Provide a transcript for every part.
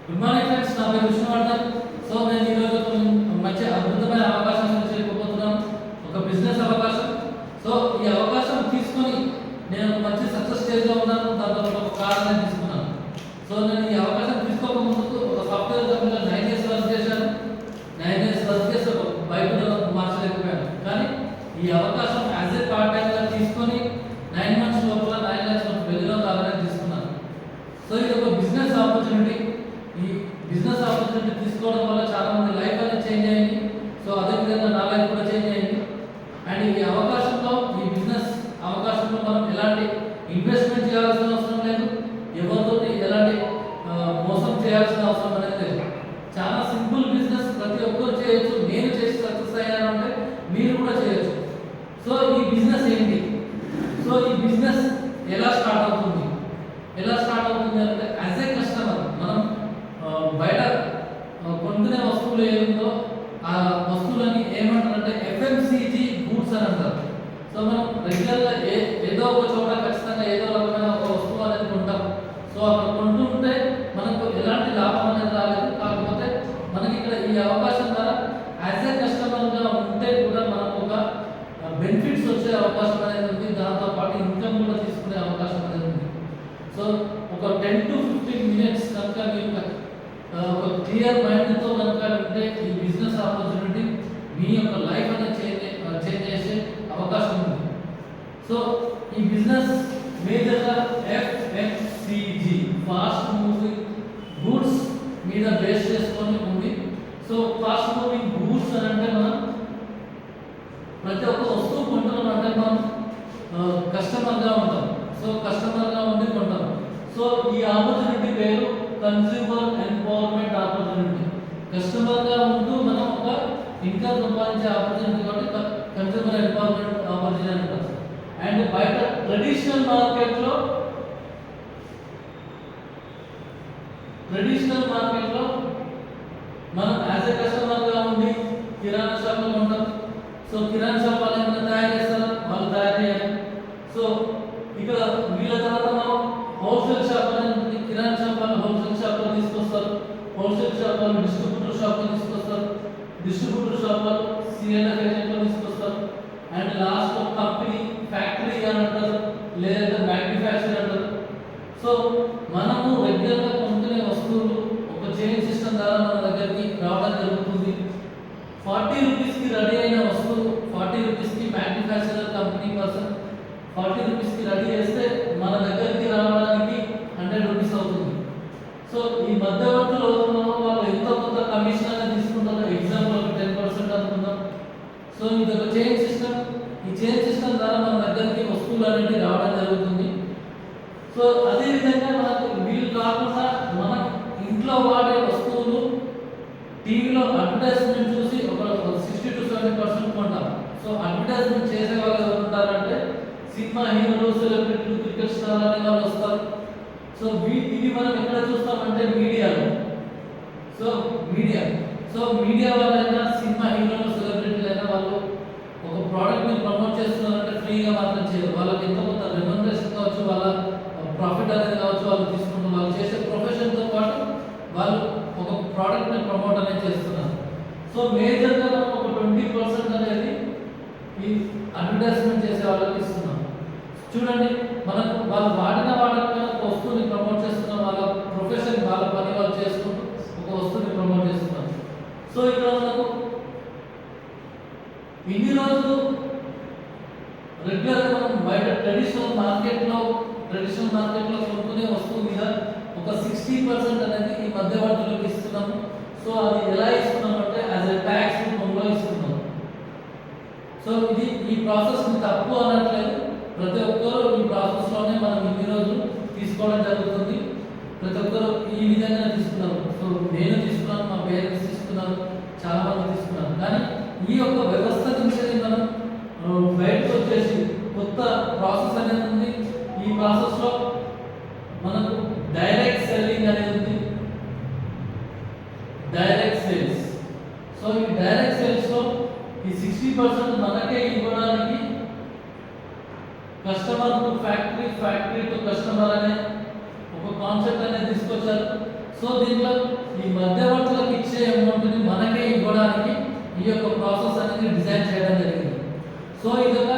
Good morning friends, నా పేరు Vishnuvardhan. So నేను ఈరోజు మంచి అద్భుతమైన అవకాశం గురించి చెప్పబోతున్నాను. ఒక బిజినెస్ అవకాశం. సో ఈ అవకాశం తీసుకొని నేను మంచి సక్సెస్ స్టేజ్లో ఉన్నాను. దాంతో ఒక కార్ అనేది తీసుకున్నాను. సో నేను ఈ అవకాశం తీసుకోక ముందుకు ఒక సాఫ్ట్వేర్ కంపెనీలో 9 years వర్క్ చేశాను. 9 years వర్క్ చేసి ఒక బైక్ మార్చలేకపోయాను. కానీ ఈ అవకాశం యాజ్ ఏ పార్ట్ టైంగా తీసుకొని 9 months లోపల 9 lakhs వెలుగులో కావాలని తీసుకున్నాను. సో ఇది ఒక బిజినెస్ ఆపర్చునిటీ. ఈ బిజినెస్ ఆపర్చునిటీ తీసుకోవడం వల్ల చాలా మంది లైఫ్ అనేది చేంజ్ అయింది. సో అదేవిధంగా నా లైఫ్ కూడా చేంజ్ అయింది. అండ్ ఈ అవకాశంలో, ఈ బిజినెస్ అవకాశంలో మనం ఎలాంటి ఇన్వెస్ట్మెంట్ చేయాల్సిన అవసరం లేదు. ఎవరితోటి ఎలాంటి మోసం చేయాల్సిన అవసరం అనేది లేదు. చాలా సింపుల్ బిజినెస్, ప్రతి ఒక్కరు చేయొచ్చు. నేను చేసి సక్సెస్ అయ్యాను అంటే మీరు కూడా చేయొచ్చు. సో ఈ బిజినెస్ ఏంటి? సో ఈ బిజినెస్ ఎలా స్టార్ట్ అవుతుంది? ఎలా స్టార్ట్ అవుతుంది అంటే యాజ్ ఏ కస్టమర్ మనం బయట కొనుక్కునే వస్తువులు ఏముందో ఆ వస్తువులని ఏమంటారంటే ఎఫ్ఎంసీజీ గూడ్స్ అని అంటారు. సో మనం రెగ్యులర్గా ఏదో ఒక చోట ఖచ్చితంగా ఏదో రకమైన ఒక వస్తువు అనేది కొంటాం. సో అక్కడ కొంటుంటే మనకు ఎలాంటి లాభం అనేది రాలేదు. కాకపోతే మనకి ఇక్కడ ఈ అవకాశం ద్వారా యాజ్ ఏ కస్టమర్గా ఉంటే కూడా మనకు ఒక బెనిఫిట్స్ వచ్చే అవకాశం అనేది ఉంది. దాంతో పాటు ఇన్కమ్ కూడా తీసుకునే అవకాశం అనేది ఉంది. సో ఒక 10 to 15 minutes కనుక మీరు ఒక క్లియర్ మైండ్తో కనుక ఉంటే ఈ బిజినెస్ ఆపర్చునిటీ మీ యొక్క లైఫ్ అనేది చేంజ్ చేసే అవకాశం ఉంది. సో ఈ బిజినెస్ మేజర్గా ఎఫ్ఎంసీజీ ఫాస్ట్ మూవింగ్ గూడ్స్ మీద బేస్ చేసుకొని ఉంది. సో ఫాస్ట్ మూవింగ్ గూడ్స్ అని అంటే మనం ప్రతి ఒక్క వస్తువు కొంటున్నాం అంటే మనం కస్టమర్గా ఉంటాం. సో కస్టమర్గా ఉండి కొంటాం. సో ఈ ఆపర్చునిటీ పేరు కన్స్యూమర్ ఎంపవర్మెంట్ ఆపర్చునిటీ. కస్టమర్గా ఉంటూ మనం ఒక ఇన్కమ్ సంపాదించే ఆపర్చునిటీ కాబట్టి కన్స్యూమర్ ఎంపవర్మెంట్ ఆపర్చునిటీ అంటారు. అండ్ బయట ట్రెడిషనల్ మార్కెట్లో మనం యాజ్ ఏ కస్టమర్గా ఉండి కిరాణా షాప్లో ఉంటాం. సో కిరాణా షాప్ వాళ్ళు ఏమైనా తయారు చేస్తారు, వాళ్ళు తయారు చేయాలి. సో ఇక్కడ వీళ్ళ తర్వాత మనం హోల్సేల్ షాప్ అనేది ఉంటుంది. కిరాణా షాప్ వాళ్ళు హోల్సేల్ షాప్లో తీసుకొస్తారు. హోల్సేల్ షాప్ వాళ్ళు డిస్ట్రిబ్యూటర్ షాప్లో తీసుకొస్తారు. డిస్ట్రిబ్యూటర్ షాప్ వాళ్ళు సిఎల్ఎఫ్ ఏజెంట్లో తీసుకొస్తారు. అండ్ లాస్ట్ కంపెనీ ఫ్యాక్టరీ అని అంటారు, లేదా మ్యానుఫ్యాక్చర్ అంటారు. సో మనము రెగ్యులర్గా కొనుక్కునే వస్తువులు ఒక చైన్ సిస్టమ్ ద్వారా మన దగ్గరికి రావడం జరుగుతుంది. 40 రూపీస్కి రెడీ అయిన వస్తువు 40 రూపీస్కి మ్యానుఫ్యాక్చరర్ కంపెనీ పర్సన్ 40 రూపీస్కి రెడీ చేస్తే మన దగ్గరికి రావడానికి 100 రూపీస్ అవుతుంది. సో ఈ మధ్యవర్తులు వాళ్ళు ఎంతో కొంత కమిషన్ అనేది తీసుకుంటారు. ఎగ్జాంపుల్ 10% అనుకుందాం. సో ఇది ఒక చైన్ సిస్టమ్. ఈ చైన్ సిస్టమ్ ద్వారా మన దగ్గరికి వస్తువులు అనేవి రావడం జరుగుతుంది. సో అదేవిధంగా మనకు వీళ్ళు కాకుండా మనం ఇంట్లో వాడే వస్తువులు టీవీలో అడ్వర్టైజ్మెంట్ చూసి ఒక 60 to 70% కొంటాం. సో అడ్వర్టైజ్మెంట్ చేసే వాళ్ళు ఎవరు ఉంటారంటే సినిమా హీరోలు, సెలబ్రిటీలు, క్రికెట్ స్టార్ అనే వాళ్ళు వస్తారు. సో ఇది మనం ఎక్కడ చూస్తామంటే మీడియాలో. సో మీడియా వాళ్ళైనా సినిమా హీరోలు, సెలబ్రిటీలు అయినా వాళ్ళు ఒక ప్రోడక్ట్ని ప్రమోట్ చేస్తున్నారంటే ఫ్రీగా మాత్రం చేయరు. వాళ్ళకి ఎంతో కొంత రెమ్యునరేషన్ కావచ్చు, వాళ్ళ ప్రాఫిట్ అనేది కావచ్చు, వాళ్ళు తీసుకుంటారు. వాళ్ళు చేసే ప్రొఫెషన్తో పాటు వాళ్ళు ఒక ప్రోడక్ట్ని ప్రమోట్ అనేది చేస్తున్నారు. సో మేజర్గా మనం ఒక 20% అనేది ఈ అడ్వర్టైజ్మెంట్ చేసే వాళ్ళకి ఇస్తున్నాం. చూడండి, మనకు వాళ్ళు వాడిన ఒక వస్తువుని ప్రమోట్ చేస్తున్నాం. వాళ్ళ ప్రొఫెషన్, వాళ్ళ పని వాళ్ళు చేసుకుంటూ ఒక వస్తువుని ప్రమోట్ చేస్తున్నారు. సో ఇక్కడ మనకు ఇన్ని రోజులు రెగ్యులర్గా మనం బయట ట్రెడిషనల్ మార్కెట్లో కొనుక్కునే వస్తువు మీద ఒక 60% అనేది ఈ మధ్యవర్తులకు ఇస్తున్నాము. సో అది ఎలా ఇస్తున్నాం అంటే యాజ్ ఎ ట్యాక్స్ రూపంలో ఇస్తున్నాం. సో ఇది ఈ ప్రాసెస్ తప్పు అనట్లేదు. ప్రతి ఒక్కరూ ఈ ప్రాసెస్లోనే మనం ఇన్ని రోజులు తీసుకోవడం జరుగుతుంది. ప్రతి ఒక్కరు ఈ విధంగా తీసుకున్నారు. సో నేను తీసుకున్నాను, మా పేరెంట్స్ తీసుకున్నారు, చాలా మంది తీసుకున్నారు. కానీ ఈ యొక్క వ్యవస్థ నుంచి మనం బయటకు వచ్చేసి కొత్త ప్రాసెస్ అనేది ఉంది. ఈ ప్రాసెస్లో మనకు డైరెక్ట్ సెల్లింగ్ అనేది ఉంది. Direct sales. సో ఈ డైరెక్ట్ సేల్స్లో ఈ 60% మనకే ఇవ్వడానికి customer to factory, factory to customer అనే ఒక కాన్సెప్ట్ అనేది తీసుకొచ్చారు. సో దీంట్లో ఈ మధ్యవర్తులకు ఇచ్చే అమౌంట్ని మనకే ఇవ్వడానికి ఈ యొక్క ప్రాసెస్ అనేది డిజైన్ చేయడం జరిగింది. సో ఇది ఒక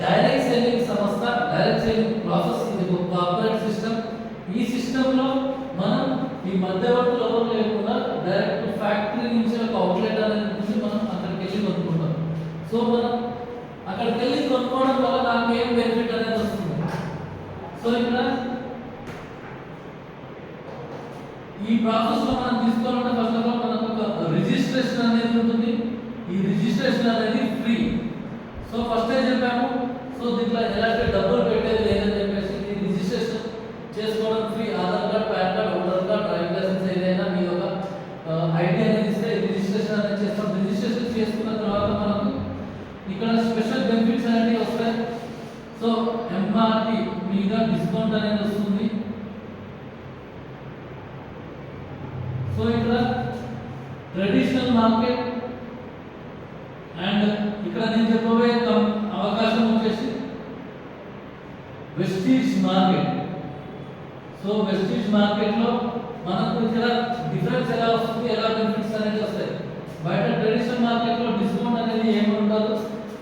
డైరెక్ట్ సెల్లింగ్ సంస్థ, డైరెక్ట్ సెల్లింగ్ ప్రాసెస్, ఇది ఒక కార్పొరేట్ సిస్టమ్. ఈ సిస్టంలో మనం ఈ మధ్యవర్తులు ఎవరు లేకుండా డైరెక్ట్ ఫ్యాక్టరీ నుంచి ఒక అవుట్లెట్ అనేది నుంచి మనం అక్కడికి వెళ్ళి కొనుక్కుంటాం. సో మనం అక్కడికి వెళ్ళి కొనుక్కోవడం వల్ల నాకు ఏం బెనిఫిట్ అనేది వస్తుంది. సో ఇక్కడ ఈ ప్రాసెస్ లో మనం తీసుకోవాలంటే ఫస్ట్ ఆఫ్ ఆల్ మనకు ఒక రిజిస్ట్రేషన్ అనేది ఉంటుంది. ఈ రిజిస్ట్రేషన్ అనేది ఫ్రీ. సో ఫస్ట్ ఏ చెప్పాము. సో దీంట్లో ఎలాంటి డబ్బులు పెట్టేది లేదని చెప్పేసి ఈ రిజిస్ట్రేషన్ చేసుకోవడం free. Aadhaar card, PAN card, voter card, driving licence ఏదైనా మీ ఒక ఐడి అనేది ఇస్తే రిజిస్ట్రేషన్ అనేది చేస్తాం. రిజిస్ట్రేషన్ చేసుకున్న తర్వాత మనకు ఇక్కడ స్పెషల్ బెనిఫిట్స్ అనేవి వస్తాయి. సో ఎంఆర్పి మీద డిస్కౌంట్ అనేది వస్తుంది. సో ఇక్కడ ట్రెడిషనల్ మార్కెట్ అండ్ ఇక్కడ నేను చెప్పబోయే అవకాశం వచ్చేసి Vestige market. So Vestige market లో మనకు ఇక్కడ డిఫరెన్స్ ఎలా వస్తుంది, ఎలా బెనిఫిట్స్ అనేది వస్తాయి. బయట ట్రెడిషనల్ మార్కెట్ లో డిస్కౌంట్ అనేది ఏమి ఉండదు.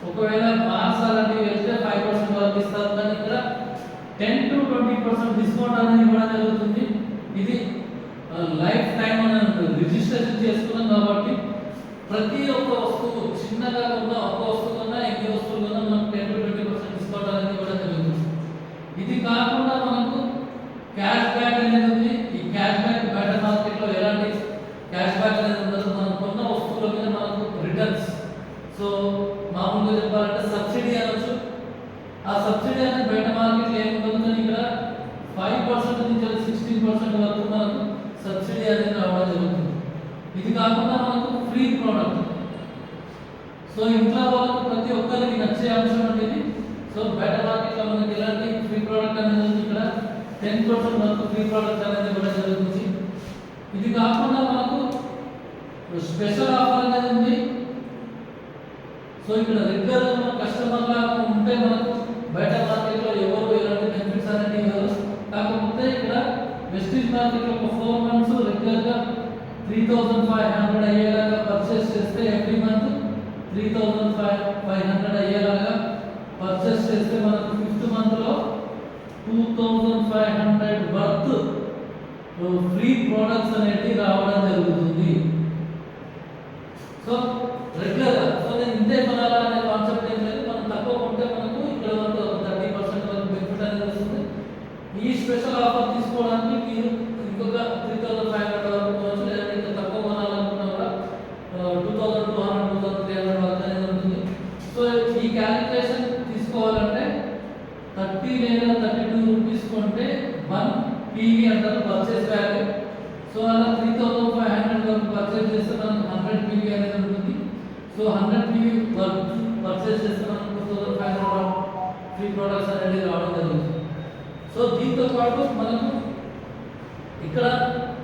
ఒకవేళ మార్చాలని వెళ్తే 5% వరకు ఇస్తారు, కానీ ఇక్కడ 10 to 20% డిస్కౌంట్ అనేది ఇవ్వడం జరుగుతుంది. ఇది లైఫ్ టైం అని ఉంటుంది. రిజిస్ట్రేషన్ చేసుకున్నాం కాబట్టి ప్రతి ఒక్క వస్తువు చిన్నగా ఉన్న ఒక్క వస్తువు కన్నా ఎన్ని వస్తువులు కన్నా మనకు 10 to 20% డిస్కౌంట్ అనేది ఇవ్వడం జరుగుతుంది. ఇది కాకుండా మనకు క్యాష్ బ్యాక్ అనేది ఉంది. ఈ క్యాష్ బ్యాక్ బయట మార్కెట్ లో ఎలాంటి క్యాష్ బ్యాక్ అనేది ఉండదు. మనం కొన్న వస్తువుల మీద మనకు రిటర్న్స్, సో మామూలుగా చెప్పాలంటే సబ్సిడీ అనొచ్చు. ఆ సబ్సిడీ అనేది బయట మార్కెట్ లో ఏముంటుంది, కానీ ఇక్కడ 5% నుంచి 16% వరకు మనకు సబ్సిడీ అనేది రావడం జరుగుతుంది. ఇది కాకుండా మనకు ఫ్రీ ప్రోడక్ట్. సో ఇంట్లో వాళ్ళకు ప్రతి ఒక్కరికి నచ్చే అంశం అనేది. సో బయట మార్కెట్లో మనకి ఎలాంటి ఫ్రీ ప్రోడక్ట్ అనేది ఉంది, ఇక్కడ 10% వరకు ఫ్రీ ప్రోడక్ట్ అనేది ఇవ్వడం జరుగుతుంది. ఇది కాకుండా మనకు స్పెషల్ ఆఫర్ అనేది ఉంది. సో ఇక్కడ రెగ్యులర్ కస్టమర్ లాగా ఉంటే మనకు బయట మార్కెట్లో ఎవరు ఎలాంటి బెనిఫిట్స్ అనేది ఇవ్వరు. కాకపోతే ఇక్కడ వెస్టీజ్ మార్కెట్లో ఒక 4 months రెగ్యులర్ గా 3500 అయ్యేలాగా పర్చేస్ చేస్తే, ఎవ్రీ మంత్ 3500 అయ్యేలాగా పర్చేస్ చేస్తే మనకు 5th month లో 2500 వర్త్ ఫ్రీ ప్రొడక్ట్స్ అనేవి రావడం జరుగుతుంది. సో రెగ్యులర్ గా సో నేను ఇంతే కొనాలా అనే కాన్సెప్ట్ ఏం లేదు. మనం తక్కువ కొంటే మనకు ఇక్కడ వరకు 30% వరకు బెనిఫిట్ అనేది వస్తుంది. ఈ స్పెషల్ ఆఫర్ తీసుకోవడానికి మీరు ఇంకొక 3500 వరకు కొనవచ్చు. లేదంటే ఇంకా తక్కువ కొనాలనుకున్నా కూడా 2200, 2300 వరకు అనేది ఉంటుంది. సో ఈ క్యాలిక్యులేషన్ తీసుకోవాలంటే 30 లేదా 32 రూపీస్ కొంటే 1 PV అంటారు, పర్చేస్ వాల్యూ. సో అలా 3500 వరకు పర్చేస్ చేస్తే మనకు 100 PV అనేది ఉంటుంది. సో 100 PV వరకు పర్చేస్ చేస్తే మనకు 2500 ఫ్రీ ప్రొడక్ట్స్ అనేది రావడం జరుగుతుంది. సో దీంతో పాటు మనకు ఇక్కడ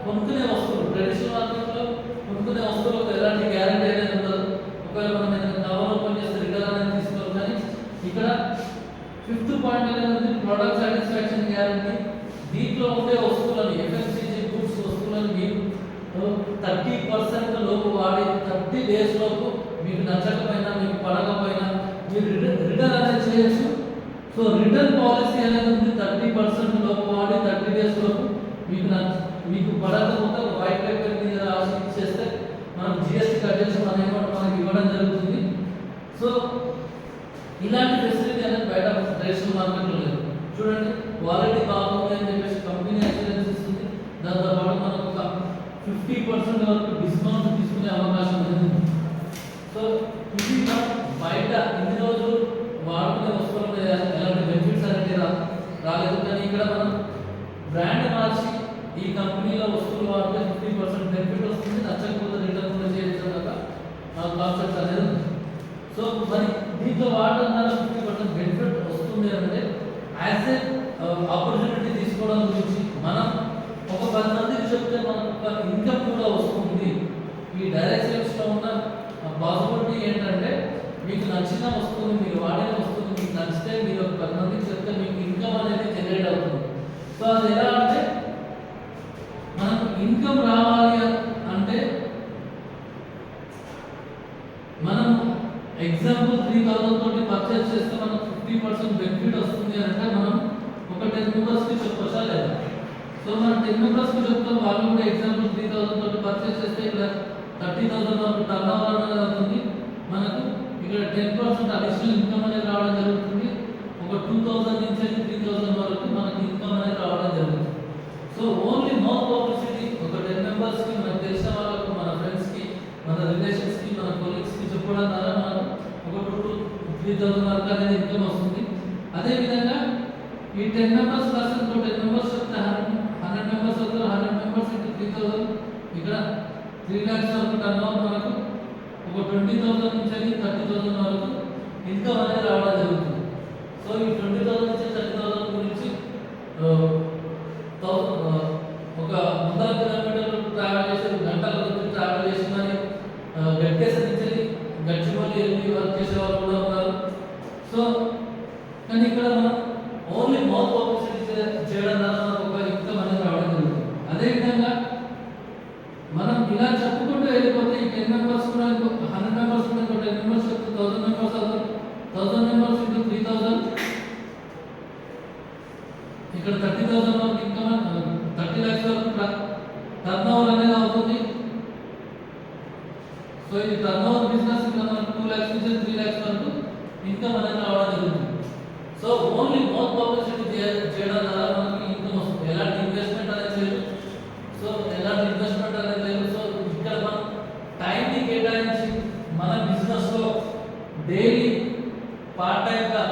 కొనుక్కునే వస్తువులు, ట్రెడిషనల్ మార్కెట్లో కొనుక్కునే వస్తువులకు ఎలాంటి గ్యారంటీ అనేది ఉండదు. ఒకవేళ మనం ఏదైనా కవర్ ఓపెన్ చేస్తే రిటర్న్ అనేది తీసుకోవాలి. కానీ ఇక్కడ 5th పాయింట్ అనేది ఉంది, ప్రొడక్ట్ సాటిస్ఫాక్షన్ గ్యారంటీ. దీంట్లో ఉండే వస్తువులను, FMCG గూడ్స్ వస్తువులను మీరు 30% లోపు వాడి 30 days లోపు మీకు నచ్చకపోయినా, మీకు పడకపోయినా మీరు రిటర్న్ అనేది చేయొచ్చు. సో రిటర్న్ పాలసీ అనేది ఉంది. 30% లోపు వాడి 30 days లోపు మీకు పడకపోతే వైట్ పేపర్ మీద రాసి ఇచ్చేస్తే మనం GST కట్ చేసి మన అమౌంట్ మనకి ఇవ్వడం జరుగుతుంది. సో ఇలాంటి ఫెసిలిటీ అనేది బయట ట్రెడిషనల్ మార్కెట్లో లేదు. చూడండి, క్వాలిటీ బాగుంది అని చెప్పేసి కంపెనీ అష్యూరెన్స్ ఇస్తుంది. దాంతో పాటు మనకు ఒక 50% వరకు డిస్కౌంట్ తీసుకునే అవకాశం ఉంది. సో ఇది బయట ఇన్ని రోజులు వాడుకునే వస్తువుల మీద ఎలాంటి బెనిఫిట్స్ అనేది రాలేదు. కానీ ఇక్కడ మనం బ్రాండ్ మార్చి ఈ కంపెనీలో వస్తువులు వాడితే 50% బెనిఫిట్ వస్తుంది. నచ్చకపోతే రిటర్న్ కూడా చేయొచ్చు కదా కాన్సెప్ట్ అనేది ఉంది. సో మరి దీంట్లో వాడడం ద్వారా 50% బెనిఫిట్ వస్తుంది అంటే యాజ్ ఏ ఆపర్చునిటీ తీసుకోవడం గురించి మనం ఒక 10 మందికి చెప్తే మనకు ఒక ఇన్కమ్ కూడా వస్తుంది. ఈ డైరెక్ట్ సేల్స్లో ఉన్న పాసిబిలిటీ ఏంటంటే మీకు నచ్చిన వస్తువుని, మీరు వాడిన వస్తువుని మీకు నచ్చితే మీరు ఒక 10 మందికి చెప్తే మీకు ఇన్కమ్ అనేది జనరేట్ అవుతుంది. సో అది ఎలా అంటే మనకు ఇన్కమ్ రావాలి అంటే మనం ఎగ్జాంపుల్ 3000 తోటి పర్చేస్ చేస్తే మనకు 50% బెనిఫిట్ వస్తుంది అంటే మనం ఒక 10 మెంబర్స్ కి చెప్పొచ్చా లేదా? సో మనం 10 మెంబర్స్ కి చెప్తాం, వాళ్ళు కూడా ఎగ్జాంపుల్ 3000 తోటి పర్చేస్ చేస్తే ఇక్కడ 30,000 వరకు టర్న్ ఓవర్ అనేది అవుతుంది. మనకు ఇక్కడ 10% అడిషనల్ ఇన్కమ్ అనేది రావడం జరుగుతుంది. ఒక 2000 నుంచి 3000 వరకు మనకి ఇన్కమ్ అనేది రావడం జరుగుతుంది. సో ఓన్లీ నో పబ్లిసిటీ ఒక 10 మెంబర్స్ కి, మనకు తెలిసిన వాళ్ళకు, మన ఫ్రెండ్స్ కి, మన రిలేషన్స్ కి, మన కొలీగ్స్ కి చెప్పడం ద్వారా మనం ఒక 2,000-3,000 వరకు అనేది ఇన్కమ్ వస్తుంది. అదే విధంగా ఈ 10 మెంబర్స్ పర్సన్ తో 10 మెంబర్స్ చెప్తే 100 మెంబర్స్ అవుతారు. 100 మెంబర్స్ ఇంటూ 3,000 ఇక్కడ 3 lakhs వరకు టర్న్ ఓవర్ మనకు ఒక 20,000 నుంచి 30,000 వరకు ఇన్కమ్ అనేది రావడం జరుగుతుంది. సో ఈ 20,000 నుంచి 30,000 గురించి ఒక 100 కిలోమీటర్లు ట్రావెల్ చేసి, గంటల కొద్ది ట్రావెల్ చేసి మరి గట్కేసర్ నుంచి గచ్చిబౌలి వెళ్ళి వర్క్ చేసే వాళ్ళు కూడా ఉన్నారు. సో కానీ ఇక్కడ మనం ఓన్లీ మౌత్ పబ్లిసిటీ చేయడం ద్వారా మనకు ఒక ఇన్కమ్ అనేది రావడం జరుగుతుంది. అదేవిధంగా మనం ఇలా చెప్పుకుంటూ వెళ్ళిపోతే ఈ 10 మెంబర్స్ కూడా 100 మెంబర్స్ కూడా 10 మెంబర్స్ 1000 మెంబర్స్ అవుతారు. 1000 మెంబర్స్ ఇంటూ 3,000 ఇక్కడ 30,000 వరకు ఇన్కమ్, 30 lakhs వరకు టర్న్ ఓవర్ అనేది అవుతుంది. సో ఇది టర్న్ ఓవర్ బిజినెస్ ఇక్కడ మనకు 2 lakhs నుంచి 3 lakhs వరకు ఇన్కమ్ అనేది రావడం జరుగుతుంది. సో ఓన్లీ మౌత్ పబ్లిసిటీ చేయడం ద్వారా మనకి ఇన్కమ్ వస్తుంది. ఎలాంటి ఇన్వెస్ట్మెంట్ అనేది లేదు. సో ఎలాంటి ఇన్వెస్ట్మెంట్ అనేది లేదు. సో ఇక్కడ మనం టైంని కేటాయించి మన బిజినెస్లో డైలీ పార్ట్ టైంగా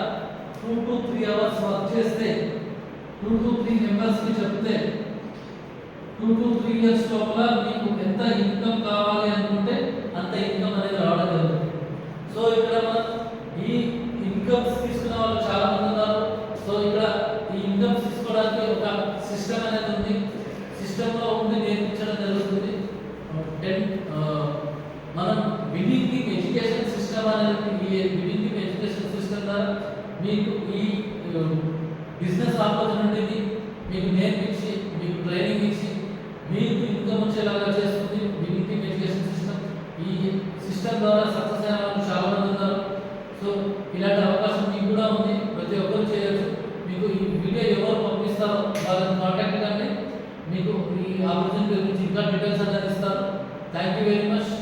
2 to 3 hours వర్క్ చేస్తే 2 to 3 మెంబర్స్కి చెప్తే 2 to 3 years లోపల మీకు ఎంత ఇన్కమ్ కావాలి అనుకుంటే అంత ఇన్కమ్ అనేది రావడం జరుగుతుంది. సో ఇక్కడ మనం ఈ ఇన్కమ్స్ తీసుకున్న వాళ్ళు చాలా మంది ఉన్నారు. సో ఇక్కడ ఈ ఇన్కమ్స్ తీసుకోవడానికి ఒక సిస్టమ్ అనేది ఉంది. సిస్టంలో ఉండి నేర్పించడం జరుగుతుంది. మనం బిగినింగ్ ఎడ్యుకేషన్ సిస్టమ్ అనేది, ఈ బిగినింగ్ ఎడ్యుకేషన్ సిస్టమ్ ద్వారా మీకు ఈ బిజినెస్ ఆపర్చునిటీని మీకు నేర్పించి, మీకు ట్రైనింగ్ ఇచ్చి, మీకు ఇన్కమ్ వచ్చేలాగా చేస్తుంది బిగినింగ్ ఎడ్యుకేషన్ సిస్టమ్. ఈ సిస్టమ్ ద్వారా సక్సెస్ అయిన వాళ్ళు చాలా మంది ఉన్నారు. సో ఇలాంటి అవకాశం మీకు కూడా ఉంది, ప్రతి ఒక్కరు చేయొచ్చు. మీకు ఈ వీడియో ఎవరు పంపిస్తారో వాళ్ళని కాంటాక్ట్ కండి, మీకు ఈ ఆపర్చునిటీ గురించి ఇంకా డీటెయిల్స్ అనేది ఇస్తారు. Thank you very much.